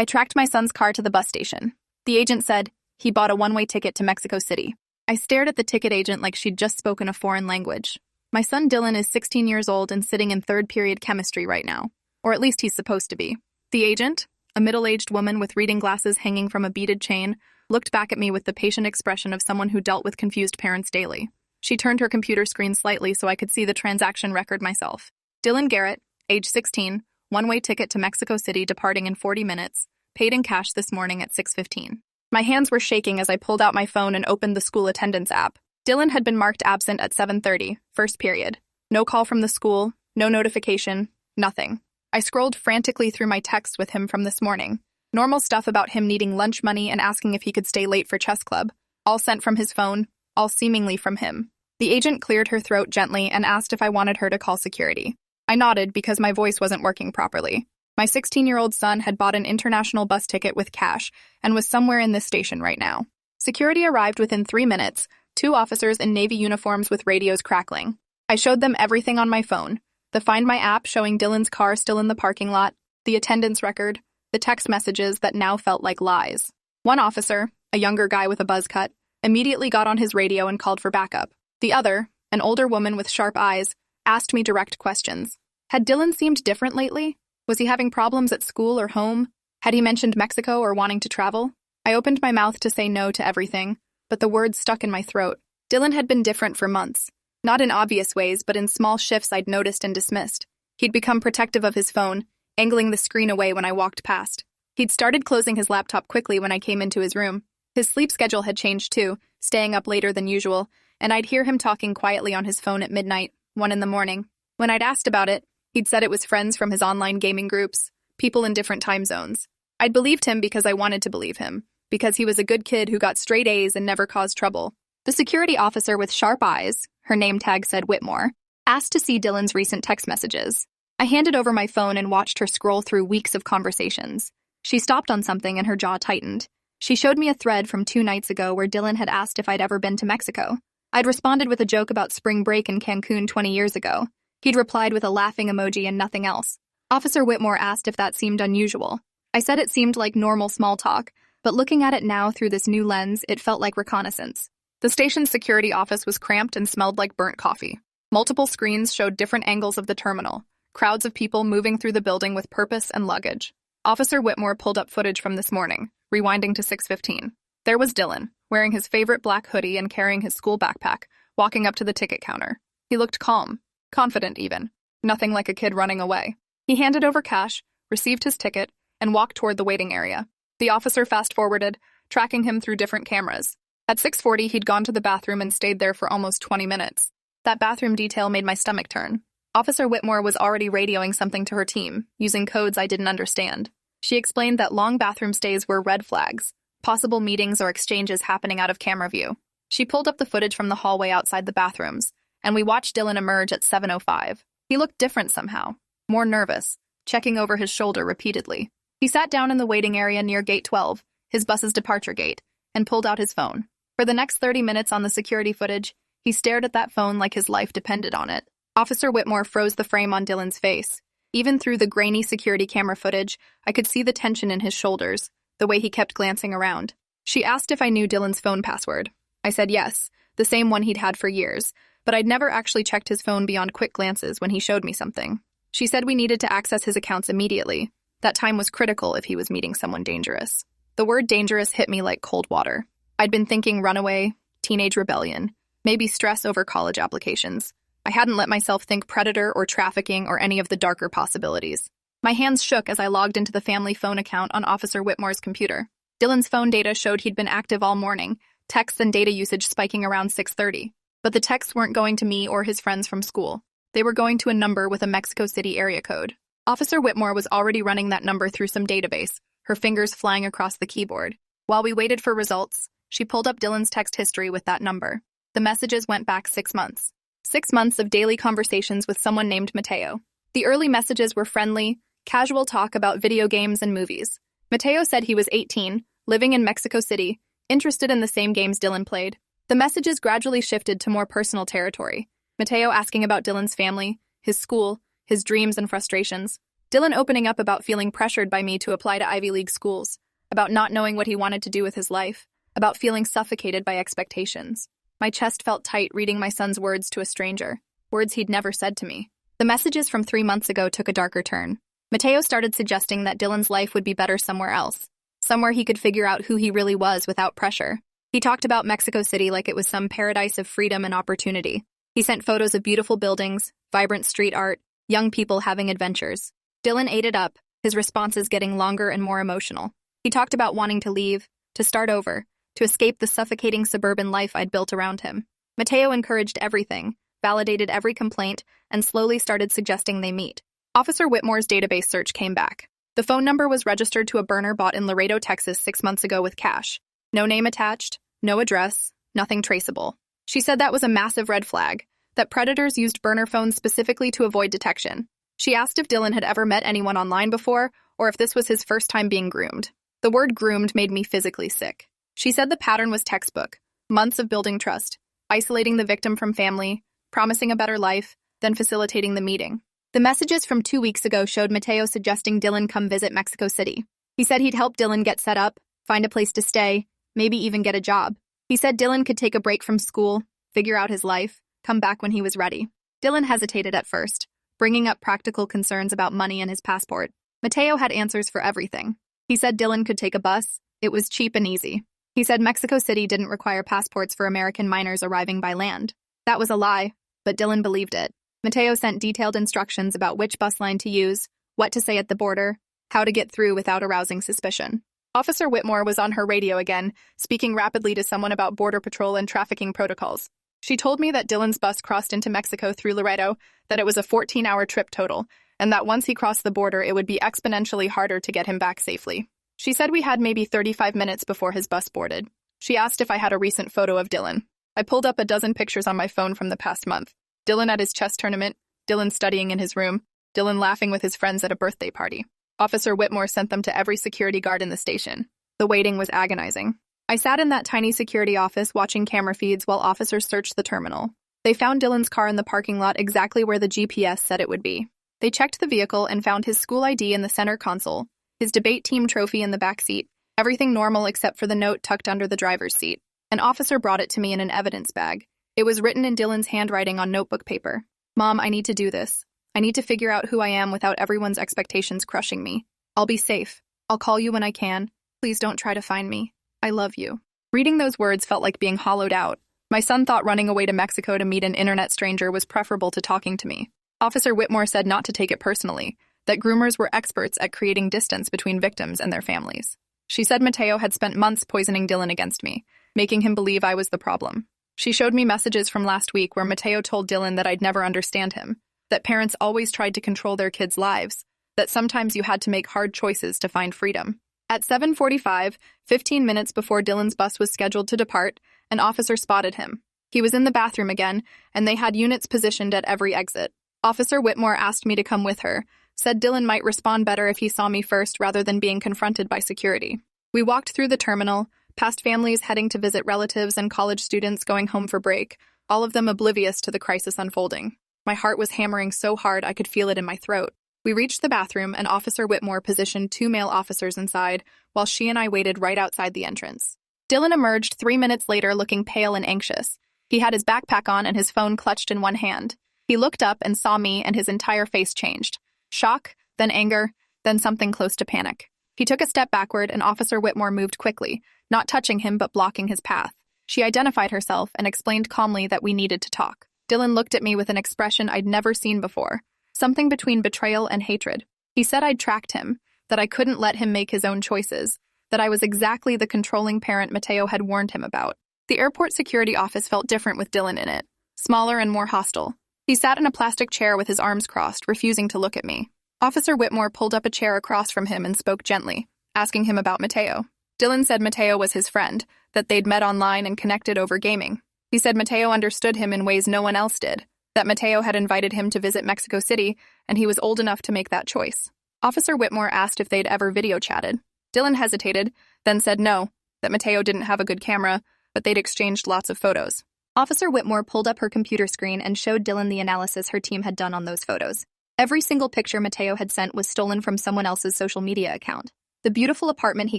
I tracked my son's car to the bus station. The agent said he bought a one-way ticket to Mexico City. I stared at the ticket agent like she'd just spoken a foreign language. My son Dylan is 16 years old and sitting in third period chemistry right now. Or at least he's supposed to be. The agent, a middle-aged woman with reading glasses hanging from a beaded chain, looked back at me with the patient expression of someone who dealt with confused parents daily. She turned her computer screen slightly so I could see the transaction record myself. Dylan Garrett, age 16, one-way ticket to Mexico City departing in 40 minutes, paid in cash this morning at 6:15. My hands were shaking as I pulled out my phone and opened the school attendance app. Dylan had been marked absent at 7:30, first period. No call from the school, no notification, nothing. I scrolled frantically through my texts with him from this morning. Normal stuff about him needing lunch money and asking if he could stay late for chess club. All sent from his phone, all seemingly from him. The agent cleared her throat gently and asked if I wanted her to call security. I nodded because my voice wasn't working properly. My 16-year-old son had bought an international bus ticket with cash and was somewhere in this station right now. Security arrived within 3 minutes, 2 officers in Navy uniforms with radios crackling. I showed them everything on my phone. The Find My app showing Dylan's car still in the parking lot, the attendance record, the text messages that now felt like lies. One officer, a younger guy with a buzz cut, immediately got on his radio and called for backup. The other, an older woman with sharp eyes, asked me direct questions. Had Dylan seemed different lately? Was he having problems at school or home? Had he mentioned Mexico or wanting to travel? I opened my mouth to say no to everything, but the words stuck in my throat. Dylan had been different for months. Not in obvious ways, but in small shifts I'd noticed and dismissed. He'd become protective of his phone, angling the screen away when I walked past. He'd started closing his laptop quickly when I came into his room. His sleep schedule had changed too, staying up later than usual, and I'd hear him talking quietly on his phone at midnight, 1 in the morning. When I'd asked about it, he'd said it was friends from his online gaming groups, people in different time zones. I'd believed him because I wanted to believe him, because he was a good kid who got straight A's and never caused trouble. The security officer with sharp eyes, her name tag said Whitmore, asked to see Dylan's recent text messages. I handed over my phone and watched her scroll through weeks of conversations. She stopped on something and her jaw tightened. She showed me a thread from 2 nights ago where Dylan had asked if I'd ever been to Mexico. I'd responded with a joke about spring break in Cancun 20 years ago. He'd replied with a laughing emoji and nothing else. Officer Whitmore asked if that seemed unusual. I said it seemed like normal small talk, but looking at it now through this new lens, it felt like reconnaissance. The station's security office was cramped and smelled like burnt coffee. Multiple screens showed different angles of the terminal, crowds of people moving through the building with purpose and luggage. Officer Whitmore pulled up footage from this morning, rewinding to 6:15. There was Dylan, wearing his favorite black hoodie and carrying his school backpack, walking up to the ticket counter. He looked calm. Confident, even. Nothing like a kid running away. He handed over cash, received his ticket, and walked toward the waiting area. The officer fast-forwarded, tracking him through different cameras. At 6:40, he'd gone to the bathroom and stayed there for almost 20 minutes. That bathroom detail made my stomach turn. Officer Whitmore was already radioing something to her team, using codes I didn't understand. She explained that long bathroom stays were red flags, possible meetings or exchanges happening out of camera view. She pulled up the footage from the hallway outside the bathrooms, and we watched Dylan emerge at 7:05. He looked different somehow, more nervous, checking over his shoulder repeatedly. He sat down in the waiting area near Gate 12, his bus's departure gate, and pulled out his phone. For the next 30 minutes on the security footage, he stared at that phone like his life depended on it. Officer Whitmore froze the frame on Dylan's face. Even through the grainy security camera footage, I could see the tension in his shoulders, the way he kept glancing around. She asked if I knew Dylan's phone password. I said yes, the same one he'd had for years, but I'd never actually checked his phone beyond quick glances when he showed me something. She said we needed to access his accounts immediately. That time was critical if he was meeting someone dangerous. The word dangerous hit me like cold water. I'd been thinking runaway, teenage rebellion, maybe stress over college applications. I hadn't let myself think predator or trafficking or any of the darker possibilities. My hands shook as I logged into the family phone account on Officer Whitmore's computer. Dylan's phone data showed he'd been active all morning, texts and data usage spiking around 6:30. But the texts weren't going to me or his friends from school. They were going to a number with a Mexico City area code. Officer Whitmore was already running that number through some database, her fingers flying across the keyboard. While we waited for results, she pulled up Dylan's text history with that number. The messages went back 6 months. 6 months of daily conversations with someone named Mateo. The early messages were friendly, casual talk about video games and movies. Mateo said he was 18, living in Mexico City, interested in the same games Dylan played. The messages gradually shifted to more personal territory. Mateo asking about Dylan's family, his school, his dreams and frustrations. Dylan opening up about feeling pressured by me to apply to Ivy League schools, about not knowing what he wanted to do with his life, about feeling suffocated by expectations. My chest felt tight reading my son's words to a stranger, words he'd never said to me. The messages from 3 months ago took a darker turn. Mateo started suggesting that Dylan's life would be better somewhere else, somewhere he could figure out who he really was without pressure. He talked about Mexico City like it was some paradise of freedom and opportunity. He sent photos of beautiful buildings, vibrant street art, young people having adventures. Dylan ate it up, his responses getting longer and more emotional. He talked about wanting to leave, to start over, to escape the suffocating suburban life I'd built around him. Mateo encouraged everything, validated every complaint, and slowly started suggesting they meet. Officer Whitmore's database search came back. The phone number was registered to a burner bought in Laredo, Texas 6 months ago with cash. No name attached, no address, nothing traceable. She said that was a massive red flag, that predators used burner phones specifically to avoid detection. She asked if Dylan had ever met anyone online before, or if this was his first time being groomed. The word groomed made me physically sick. She said the pattern was textbook, months of building trust, isolating the victim from family, promising a better life, then facilitating the meeting. The messages from 2 weeks ago showed Mateo suggesting Dylan come visit Mexico City. He said he'd help Dylan get set up, find a place to stay, maybe even get a job. He said Dylan could take a break from school, figure out his life, come back when he was ready. Dylan hesitated at first, bringing up practical concerns about money and his passport. Mateo had answers for everything. He said Dylan could take a bus. It was cheap and easy. He said Mexico City didn't require passports for American minors arriving by land. That was a lie, but Dylan believed it. Mateo sent detailed instructions about which bus line to use, what to say at the border, how to get through without arousing suspicion. Officer Whitmore was on her radio again, speaking rapidly to someone about Border Patrol and trafficking protocols. She told me that Dylan's bus crossed into Mexico through Laredo, that it was a 14-hour trip total, and that once he crossed the border, it would be exponentially harder to get him back safely. She said we had maybe 35 minutes before his bus boarded. She asked if I had a recent photo of Dylan. I pulled up a dozen pictures on my phone from the past month. Dylan at his chess tournament, Dylan studying in his room, Dylan laughing with his friends at a birthday party. Officer Whitmore sent them to every security guard in the station. The waiting was agonizing. I sat in that tiny security office watching camera feeds while officers searched the terminal. They found Dylan's car in the parking lot exactly where the GPS said it would be. They checked the vehicle and found his school ID in the center console, his debate team trophy in the back seat, everything normal except for the note tucked under the driver's seat. An officer brought it to me in an evidence bag. It was written in Dylan's handwriting on notebook paper. Mom, I need to do this. I need to figure out who I am without everyone's expectations crushing me. I'll be safe. I'll call you when I can. Please don't try to find me. I love you. Reading those words felt like being hollowed out. My son thought running away to Mexico to meet an internet stranger was preferable to talking to me. Officer Whitmore said not to take it personally, that groomers were experts at creating distance between victims and their families. She said Mateo had spent months poisoning Dylan against me, making him believe I was the problem. She showed me messages from last week where Mateo told Dylan that I'd never understand him, that parents always tried to control their kids' lives, that sometimes you had to make hard choices to find freedom. At 7:45, 15 minutes before Dylan's bus was scheduled to depart, an officer spotted him. He was in the bathroom again, and they had units positioned at every exit. Officer Whitmore asked me to come with her, said Dylan might respond better if he saw me first rather than being confronted by security. We walked through the terminal, past families heading to visit relatives and college students going home for break, all of them oblivious to the crisis unfolding. My heart was hammering so hard I could feel it in my throat. We reached the bathroom, and Officer Whitmore positioned 2 male officers inside, while she and I waited right outside the entrance. Dylan emerged 3 minutes later looking pale and anxious. He had his backpack on and his phone clutched in one hand. He looked up and saw me, and his entire face changed. Shock, then anger, then something close to panic. He took a step backward, and Officer Whitmore moved quickly, not touching him but blocking his path. She identified herself and explained calmly that we needed to talk. Dylan looked at me with an expression I'd never seen before. Something between betrayal and hatred. He said I'd tracked him, that I couldn't let him make his own choices, that I was exactly the controlling parent Mateo had warned him about. The airport security office felt different with Dylan in it, smaller and more hostile. He sat in a plastic chair with his arms crossed, refusing to look at me. Officer Whitmore pulled up a chair across from him and spoke gently, asking him about Mateo. Dylan said Mateo was his friend, that they'd met online and connected over gaming. He said Mateo understood him in ways no one else did, that Mateo had invited him to visit Mexico City, and he was old enough to make that choice. Officer Whitmore asked if they'd ever video chatted. Dylan hesitated, then said no, that Mateo didn't have a good camera, but they'd exchanged lots of photos. Officer Whitmore pulled up her computer screen and showed Dylan the analysis her team had done on those photos. Every single picture Mateo had sent was stolen from someone else's social media account. The beautiful apartment he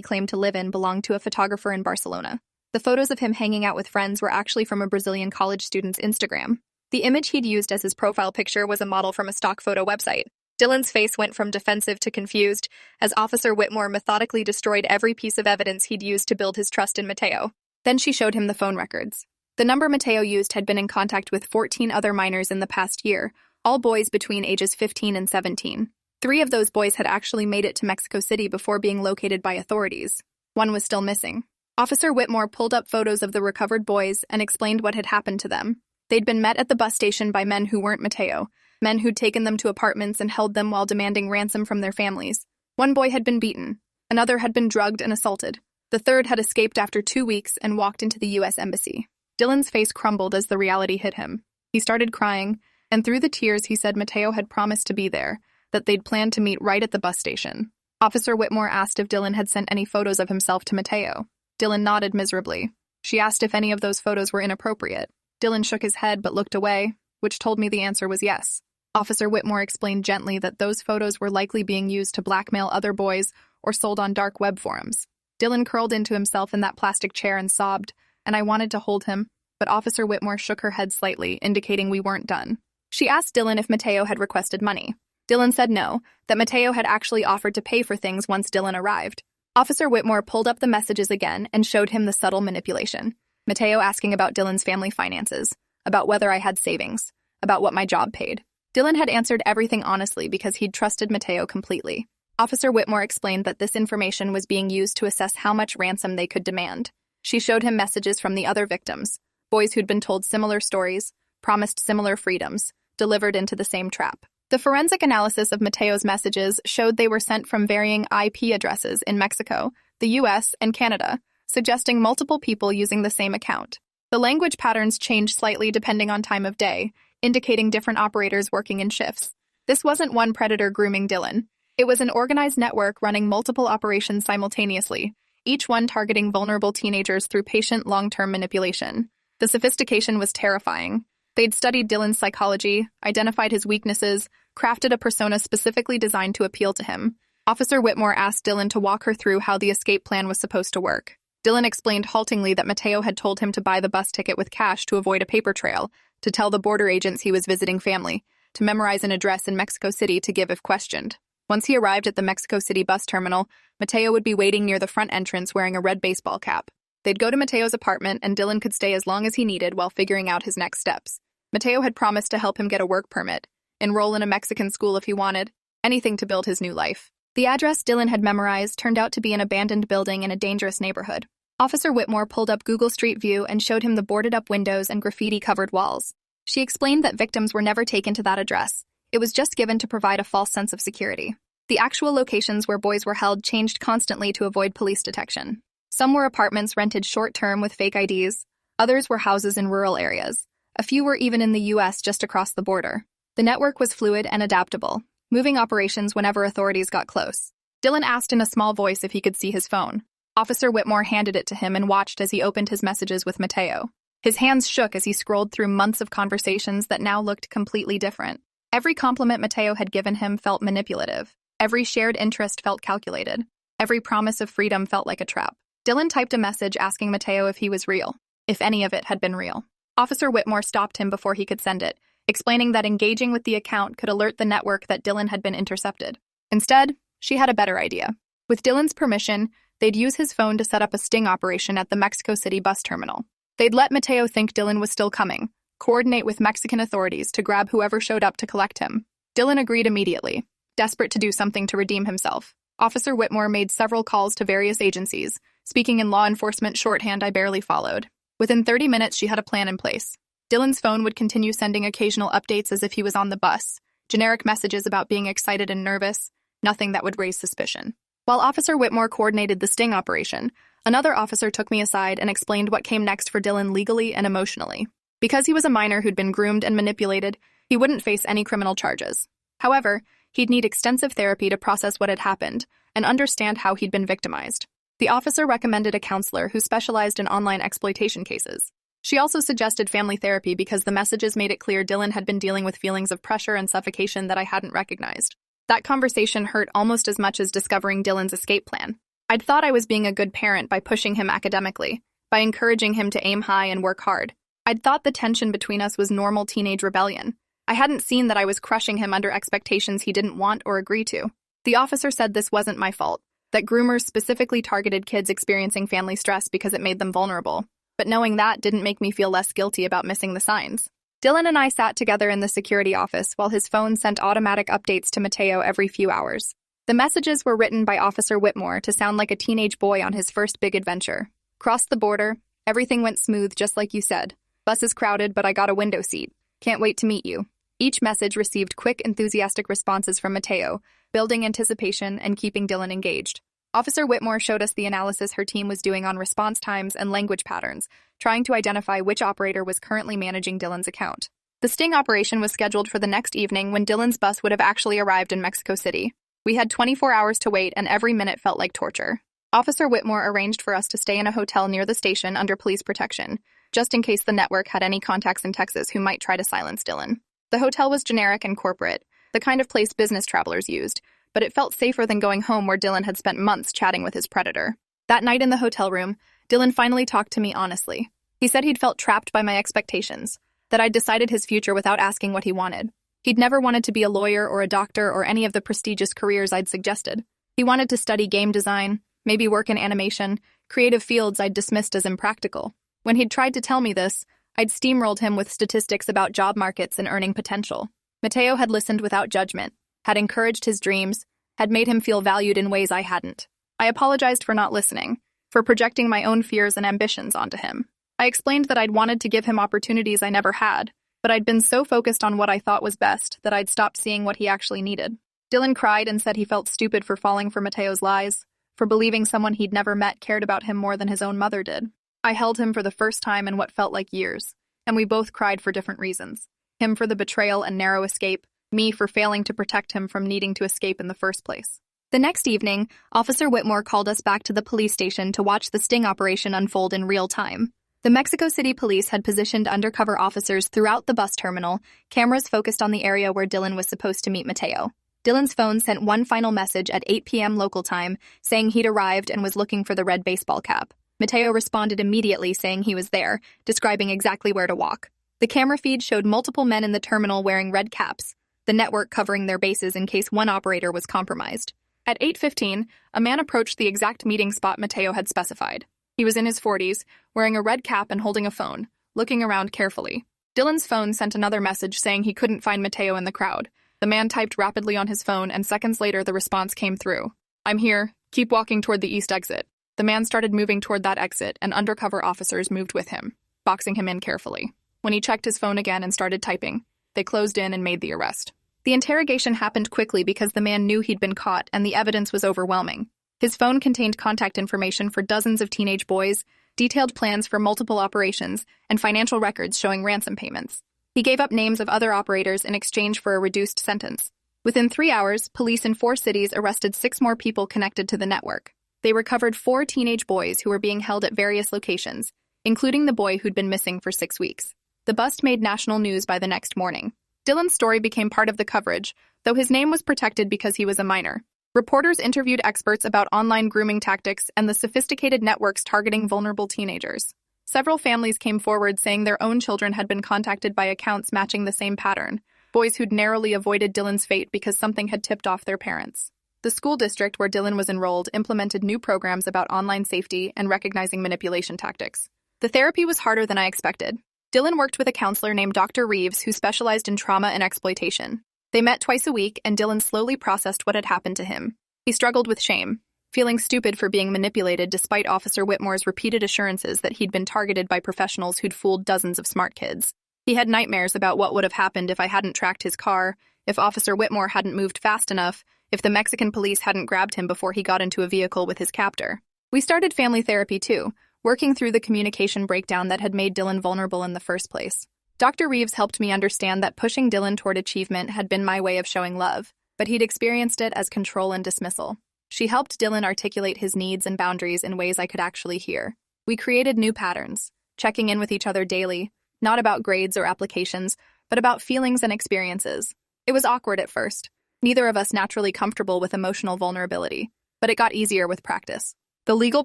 claimed to live in belonged to a photographer in Barcelona. The photos of him hanging out with friends were actually from a Brazilian college student's Instagram. The image he'd used as his profile picture was a model from a stock photo website. Dylan's face went from defensive to confused as Officer Whitmore methodically destroyed every piece of evidence he'd used to build his trust in Mateo. Then she showed him the phone records. The number Mateo used had been in contact with 14 other minors in the past year, all boys between ages 15 and 17. 3 of those boys had actually made it to Mexico City before being located by authorities. One was still missing. Officer Whitmore pulled up photos of the recovered boys and explained what had happened to them. They'd been met at the bus station by men who weren't Mateo, men who'd taken them to apartments and held them while demanding ransom from their families. One boy had been beaten. Another had been drugged and assaulted. The third had escaped after 2 weeks and walked into the U.S. Embassy. Dylan's face crumbled as the reality hit him. He started crying, and through the tears he said Mateo had promised to be there, that they'd planned to meet right at the bus station. Officer Whitmore asked if Dylan had sent any photos of himself to Mateo. Dylan nodded miserably. She asked if any of those photos were inappropriate. Dylan shook his head but looked away, which told me the answer was yes. Officer Whitmore explained gently that those photos were likely being used to blackmail other boys or sold on dark web forums. Dylan curled into himself in that plastic chair and sobbed, and I wanted to hold him, but Officer Whitmore shook her head slightly, indicating we weren't done. She asked Dylan if Mateo had requested money. Dylan said no, that Mateo had actually offered to pay for things once Dylan arrived. Officer Whitmore pulled up the messages again and showed him the subtle manipulation. Mateo asking about Dylan's family finances, about whether I had savings, about what my job paid. Dylan had answered everything honestly because he'd trusted Mateo completely. Officer Whitmore explained that this information was being used to assess how much ransom they could demand. She showed him messages from the other victims, boys who'd been told similar stories, promised similar freedoms, delivered into the same trap. The forensic analysis of Mateo's messages showed they were sent from varying IP addresses in Mexico, the US, and Canada, suggesting multiple people using the same account. The language patterns changed slightly depending on time of day, indicating different operators working in shifts. This wasn't one predator grooming Dylan. It was an organized network running multiple operations simultaneously, each one targeting vulnerable teenagers through patient long-term manipulation. The sophistication was terrifying. They'd studied Dylan's psychology, identified his weaknesses, crafted a persona specifically designed to appeal to him. Officer Whitmore asked Dylan to walk her through how the escape plan was supposed to work. Dylan explained haltingly that Mateo had told him to buy the bus ticket with cash to avoid a paper trail, to tell the border agents he was visiting family, to memorize an address in Mexico City to give if questioned. Once he arrived at the Mexico City bus terminal, Mateo would be waiting near the front entrance wearing a red baseball cap. They'd go to Mateo's apartment and Dylan could stay as long as he needed while figuring out his next steps. Mateo had promised to help him get a work permit, enroll in a Mexican school if he wanted, anything to build his new life. The address Dylan had memorized turned out to be an abandoned building in a dangerous neighborhood. Officer Whitmore pulled up Google Street View and showed him the boarded-up windows and graffiti-covered walls. She explained that victims were never taken to that address. It was just given to provide a false sense of security. The actual locations where boys were held changed constantly to avoid police detection. Some were apartments rented short-term with fake IDs. Others were houses in rural areas. A few were even in the U.S. just across the border. The network was fluid and adaptable, moving operations whenever authorities got close. Dylan asked in a small voice if he could see his phone. Officer Whitmore handed it to him and watched as he opened his messages with Mateo. His hands shook as he scrolled through months of conversations that now looked completely different. Every compliment Mateo had given him felt manipulative. Every shared interest felt calculated. Every promise of freedom felt like a trap. Dylan typed a message asking Mateo if he was real, if any of it had been real. Officer Whitmore stopped him before he could send it, explaining that engaging with the account could alert the network that Dylan had been intercepted. Instead, she had a better idea. With Dylan's permission, they'd use his phone to set up a sting operation at the Mexico City bus terminal. They'd let Mateo think Dylan was still coming, coordinate with Mexican authorities to grab whoever showed up to collect him. Dylan agreed immediately, desperate to do something to redeem himself. Officer Whitmore made several calls to various agencies, speaking in law enforcement shorthand I barely followed. Within 30 minutes, she had a plan in place. Dylan's phone would continue sending occasional updates as if he was on the bus, generic messages about being excited and nervous, nothing that would raise suspicion. While Officer Whitmore coordinated the sting operation, another officer took me aside and explained what came next for Dylan legally and emotionally. Because he was a minor who'd been groomed and manipulated, he wouldn't face any criminal charges. However, he'd need extensive therapy to process what had happened and understand how he'd been victimized. The officer recommended a counselor who specialized in online exploitation cases. She also suggested family therapy because the messages made it clear Dylan had been dealing with feelings of pressure and suffocation that I hadn't recognized. That conversation hurt almost as much as discovering Dylan's escape plan. I'd thought I was being a good parent by pushing him academically, by encouraging him to aim high and work hard. I'd thought the tension between us was normal teenage rebellion. I hadn't seen that I was crushing him under expectations he didn't want or agree to. The officer said this wasn't my fault, that groomers specifically targeted kids experiencing family stress because it made them vulnerable. But knowing that didn't make me feel less guilty about missing the signs. Dylan and I sat together in the security office while his phone sent automatic updates to Mateo every few hours. The messages were written by Officer Whitmore to sound like a teenage boy on his first big adventure. Crossed the border, everything went smooth just like you said. Bus is crowded, but I got a window seat. Can't wait to meet you. Each message received quick, enthusiastic responses from Mateo, building anticipation and keeping Dylan engaged. Officer Whitmore showed us the analysis her team was doing on response times and language patterns, trying to identify which operator was currently managing Dylan's account. The sting operation was scheduled for the next evening when Dylan's bus would have actually arrived in Mexico City. We had 24 hours to wait, and every minute felt like torture. Officer Whitmore arranged for us to stay in a hotel near the station under police protection, just in case the network had any contacts in Texas who might try to silence Dylan. The hotel was generic and corporate, the kind of place business travelers used, but it felt safer than going home where Dylan had spent months chatting with his predator. That night in the hotel room, Dylan finally talked to me honestly. He said he'd felt trapped by my expectations, that I'd decided his future without asking what he wanted. He'd never wanted to be a lawyer or a doctor or any of the prestigious careers I'd suggested. He wanted to study game design, maybe work in animation, creative fields I'd dismissed as impractical. When he'd tried to tell me this, I'd steamrolled him with statistics about job markets and earning potential. Mateo had listened without judgment, had encouraged his dreams, had made him feel valued in ways I hadn't. I apologized for not listening, for projecting my own fears and ambitions onto him. I explained that I'd wanted to give him opportunities I never had, but I'd been so focused on what I thought was best that I'd stopped seeing what he actually needed. Dylan cried and said he felt stupid for falling for Mateo's lies, for believing someone he'd never met cared about him more than his own mother did. I held him for the first time in what felt like years, and we both cried for different reasons. Him for the betrayal and narrow escape, me for failing to protect him from needing to escape in the first place. The next evening, Officer Whitmore called us back to the police station to watch the sting operation unfold in real time. The Mexico City police had positioned undercover officers throughout the bus terminal, cameras focused on the area where Dylan was supposed to meet Mateo. Dylan's phone sent one final message at 8 p.m. local time, saying he'd arrived and was looking for the red baseball cap. Mateo responded immediately saying he was there, describing exactly where to walk. The camera feed showed multiple men in the terminal wearing red caps, the network covering their bases in case one operator was compromised. At 8:15, a man approached the exact meeting spot Mateo had specified. He was in his 40s, wearing a red cap and holding a phone, looking around carefully. Dylan's phone sent another message saying he couldn't find Mateo in the crowd. The man typed rapidly on his phone, and seconds later the response came through. "I'm here. Keep walking toward the east exit." The man started moving toward that exit, and undercover officers moved with him, boxing him in carefully. When he checked his phone again and started typing, they closed in and made the arrest. The interrogation happened quickly because the man knew he'd been caught and the evidence was overwhelming. His phone contained contact information for dozens of teenage boys, detailed plans for multiple operations, and financial records showing ransom payments. He gave up names of other operators in exchange for a reduced sentence. Within 3 hours, police in 4 cities arrested 6 more people connected to the network. They recovered 4 teenage boys who were being held at various locations, including the boy who'd been missing for 6 weeks. The bust made national news by the next morning. Dylan's story became part of the coverage, though his name was protected because he was a minor. Reporters interviewed experts about online grooming tactics and the sophisticated networks targeting vulnerable teenagers. Several families came forward saying their own children had been contacted by accounts matching the same pattern, boys who'd narrowly avoided Dylan's fate because something had tipped off their parents. The school district where Dylan was enrolled implemented new programs about online safety and recognizing manipulation tactics. The therapy was harder than I expected. Dylan worked with a counselor named Dr. Reeves who specialized in trauma and exploitation. They met twice a week, and Dylan slowly processed what had happened to him. He struggled with shame, feeling stupid for being manipulated despite Officer Whitmore's repeated assurances that he'd been targeted by professionals who'd fooled dozens of smart kids. He had nightmares about what would have happened if I hadn't tracked his car, if Officer Whitmore hadn't moved fast enough, if the Mexican police hadn't grabbed him before he got into a vehicle with his captor. We started family therapy too, working through the communication breakdown that had made Dylan vulnerable in the first place. Dr. Reeves helped me understand that pushing Dylan toward achievement had been my way of showing love, but he'd experienced it as control and dismissal. She helped Dylan articulate his needs and boundaries in ways I could actually hear. We created new patterns, checking in with each other daily, not about grades or applications, but about feelings and experiences. It was awkward at first, neither of us naturally comfortable with emotional vulnerability, but it got easier with practice. The legal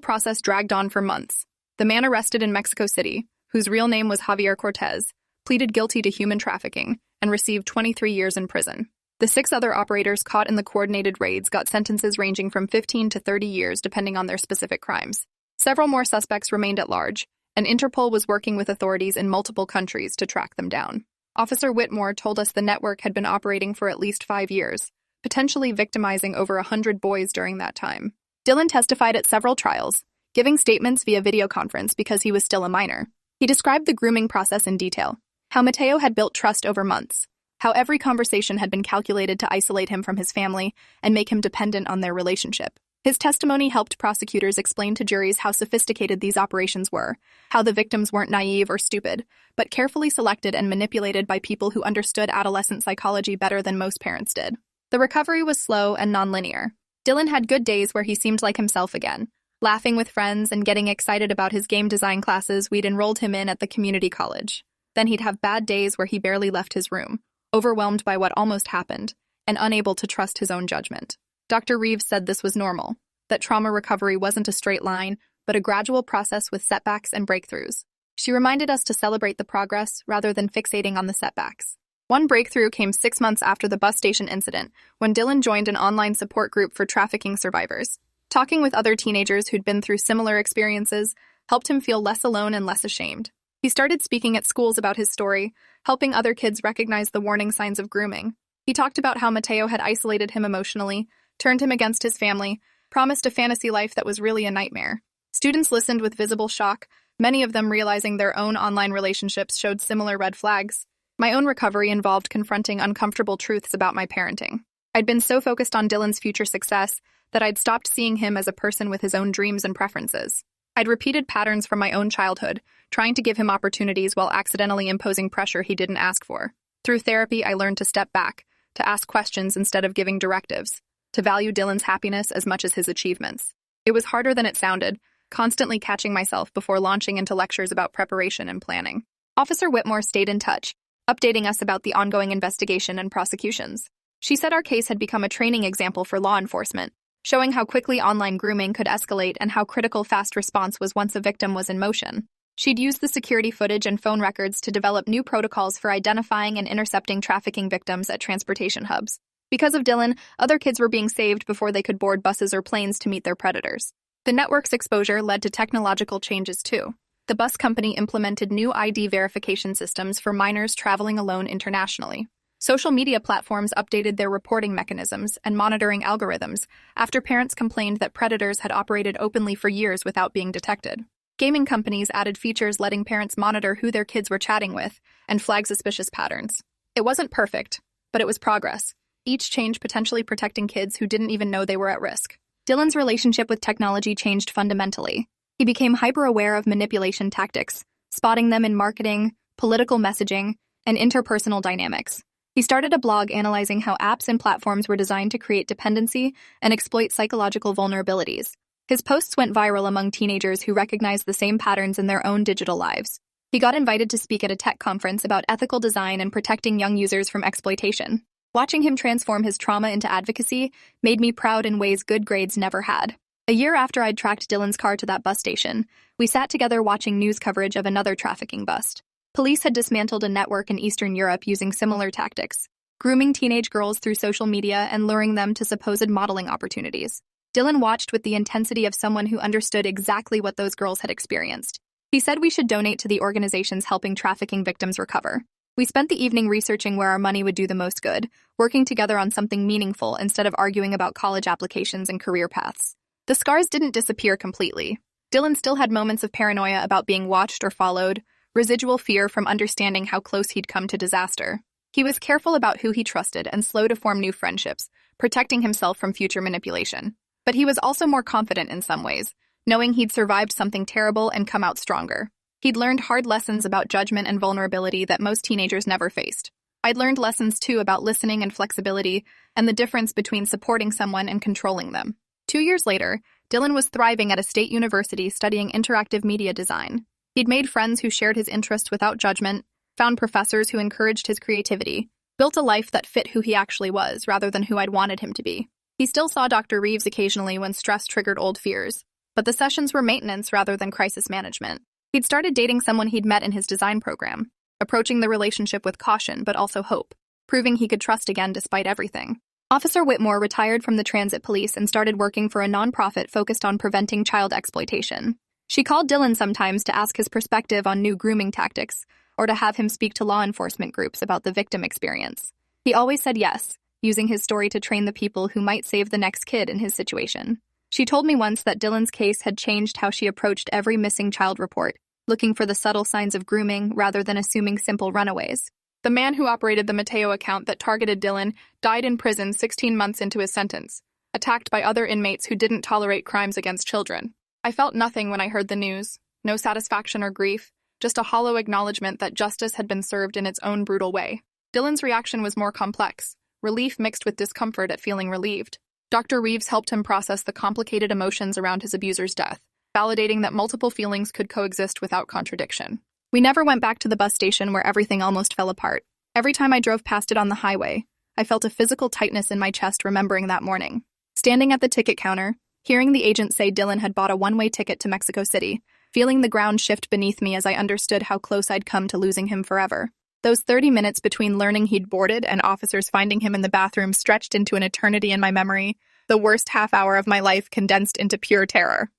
process dragged on for months. The man arrested in Mexico City, whose real name was Javier Cortez, pleaded guilty to human trafficking and received 23 years in prison. The 6 other operators caught in the coordinated raids got sentences ranging from 15 to 30 years depending on their specific crimes. Several more suspects remained at large, and Interpol was working with authorities in multiple countries to track them down. Officer Whitmore told us the network had been operating for at least 5 years, potentially victimizing over 100 boys during that time. Dylan testified at several trials, giving statements via video conference because he was still a minor. He described the grooming process in detail, how Mateo had built trust over months, how every conversation had been calculated to isolate him from his family and make him dependent on their relationship. His testimony helped prosecutors explain to juries how sophisticated these operations were, how the victims weren't naive or stupid, but carefully selected and manipulated by people who understood adolescent psychology better than most parents did. The recovery was slow and nonlinear. Dylan had good days where he seemed like himself again, laughing with friends and getting excited about his game design classes we'd enrolled him in at the community college. Then he'd have bad days where he barely left his room, overwhelmed by what almost happened, and unable to trust his own judgment. Dr. Reeves said this was normal, that trauma recovery wasn't a straight line, but a gradual process with setbacks and breakthroughs. She reminded us to celebrate the progress rather than fixating on the setbacks. One breakthrough came 6 months after the bus station incident, when Dylan joined an online support group for trafficking survivors. Talking with other teenagers who'd been through similar experiences helped him feel less alone and less ashamed. He started speaking at schools about his story, helping other kids recognize the warning signs of grooming. He talked about how Mateo had isolated him emotionally, turned him against his family, promised a fantasy life that was really a nightmare. Students listened with visible shock, many of them realizing their own online relationships showed similar red flags. My own recovery involved confronting uncomfortable truths about my parenting. I'd been so focused on Dylan's future success that I'd stopped seeing him as a person with his own dreams and preferences. I'd repeated patterns from my own childhood, trying to give him opportunities while accidentally imposing pressure he didn't ask for. Through therapy, I learned to step back, to ask questions instead of giving directives, to value Dylan's happiness as much as his achievements. It was harder than it sounded, constantly catching myself before launching into lectures about preparation and planning. Officer Whitmore stayed in touch, updating us about the ongoing investigation and prosecutions. She said our case had become a training example for law enforcement, showing how quickly online grooming could escalate and how critical fast response was once a victim was in motion. She'd used the security footage and phone records to develop new protocols for identifying and intercepting trafficking victims at transportation hubs. Because of Dylan, other kids were being saved before they could board buses or planes to meet their predators. The network's exposure led to technological changes too. The bus company implemented new ID verification systems for minors traveling alone internationally. Social media platforms updated their reporting mechanisms and monitoring algorithms after parents complained that predators had operated openly for years without being detected. Gaming companies added features letting parents monitor who their kids were chatting with and flag suspicious patterns. It wasn't perfect, but it was progress, each change potentially protecting kids who didn't even know they were at risk. Dylan's relationship with technology changed fundamentally. He became hyper-aware of manipulation tactics, spotting them in marketing, political messaging, and interpersonal dynamics. He started a blog analyzing how apps and platforms were designed to create dependency and exploit psychological vulnerabilities. His posts went viral among teenagers who recognized the same patterns in their own digital lives. He got invited to speak at a tech conference about ethical design and protecting young users from exploitation. Watching him transform his trauma into advocacy made me proud in ways good grades never had. A year after I'd tracked Dylan's car to that bus station, we sat together watching news coverage of another trafficking bust. Police had dismantled a network in Eastern Europe using similar tactics, grooming teenage girls through social media and luring them to supposed modeling opportunities. Dylan watched with the intensity of someone who understood exactly what those girls had experienced. He said we should donate to the organizations helping trafficking victims recover. We spent the evening researching where our money would do the most good, working together on something meaningful instead of arguing about college applications and career paths. The scars didn't disappear completely. Dylan still had moments of paranoia about being watched or followed, residual fear from understanding how close he'd come to disaster. He was careful about who he trusted and slow to form new friendships, protecting himself from future manipulation. But he was also more confident in some ways, knowing he'd survived something terrible and come out stronger. He'd learned hard lessons about judgment and vulnerability that most teenagers never faced. I'd learned lessons, too, about listening and flexibility and the difference between supporting someone and controlling them. 2 years later, Dylan was thriving at a state university studying interactive media design. He'd made friends who shared his interests without judgment, found professors who encouraged his creativity, built a life that fit who he actually was rather than who I'd wanted him to be. He still saw Dr. Reeves occasionally when stress triggered old fears, but the sessions were maintenance rather than crisis management. He'd started dating someone he'd met in his design program, approaching the relationship with caution but also hope, proving he could trust again despite everything. Officer Whitmore retired from the transit police and started working for a nonprofit focused on preventing child exploitation. She called Dylan sometimes to ask his perspective on new grooming tactics, or to have him speak to law enforcement groups about the victim experience. He always said yes, using his story to train the people who might save the next kid in his situation. She told me once that Dylan's case had changed how she approached every missing child report, looking for the subtle signs of grooming rather than assuming simple runaways. The man who operated the Mateo account that targeted Dylan died in prison 16 months into his sentence, attacked by other inmates who didn't tolerate crimes against children. I felt nothing when I heard the news, no satisfaction or grief, just a hollow acknowledgement that justice had been served in its own brutal way. Dylan's reaction was more complex, relief mixed with discomfort at feeling relieved. Dr. Reeves helped him process the complicated emotions around his abuser's death, validating that multiple feelings could coexist without contradiction. We never went back to the bus station where everything almost fell apart. Every time I drove past it on the highway, I felt a physical tightness in my chest remembering that morning. Standing at the ticket counter, hearing the agent say Dylan had bought a one-way ticket to Mexico City, feeling the ground shift beneath me as I understood how close I'd come to losing him forever. Those 30 minutes between learning he'd boarded and officers finding him in the bathroom stretched into an eternity in my memory, the worst half hour of my life condensed into pure terror.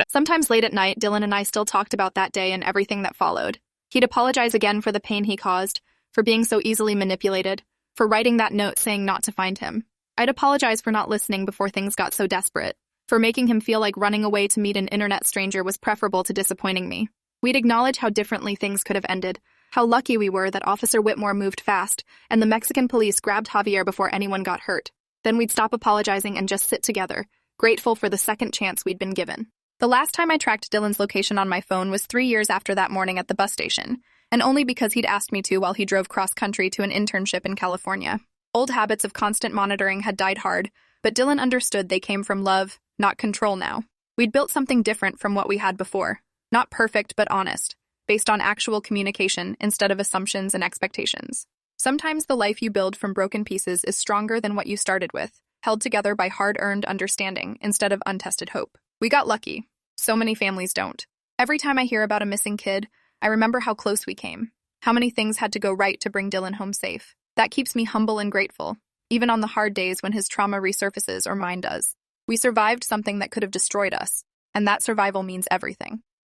Sometimes late at night, Dylan and I still talked about that day and everything that followed. He'd apologize again for the pain he caused, for being so easily manipulated, for writing that note saying not to find him. I'd apologize for not listening before things got so desperate, for making him feel like running away to meet an internet stranger was preferable to disappointing me. We'd acknowledge how differently things could have ended, how lucky we were that Officer Whitmore moved fast, and the Mexican police grabbed Javier before anyone got hurt. Then we'd stop apologizing and just sit together, grateful for the second chance we'd been given. The last time I tracked Dylan's location on my phone was 3 years after that morning at the bus station, and only because he'd asked me to while he drove cross-country to an internship in California. Old habits of constant monitoring had died hard, but Dylan understood they came from love, not control now. We'd built something different from what we had before. Not perfect, but honest, based on actual communication instead of assumptions and expectations. Sometimes the life you build from broken pieces is stronger than what you started with, held together by hard-earned understanding instead of untested hope. We got lucky. So many families don't. Every time I hear about a missing kid, I remember how close we came, how many things had to go right to bring Dylan home safe. That keeps me humble and grateful, even on the hard days when his trauma resurfaces or mine does. We survived something that could have destroyed us, and that survival means everything.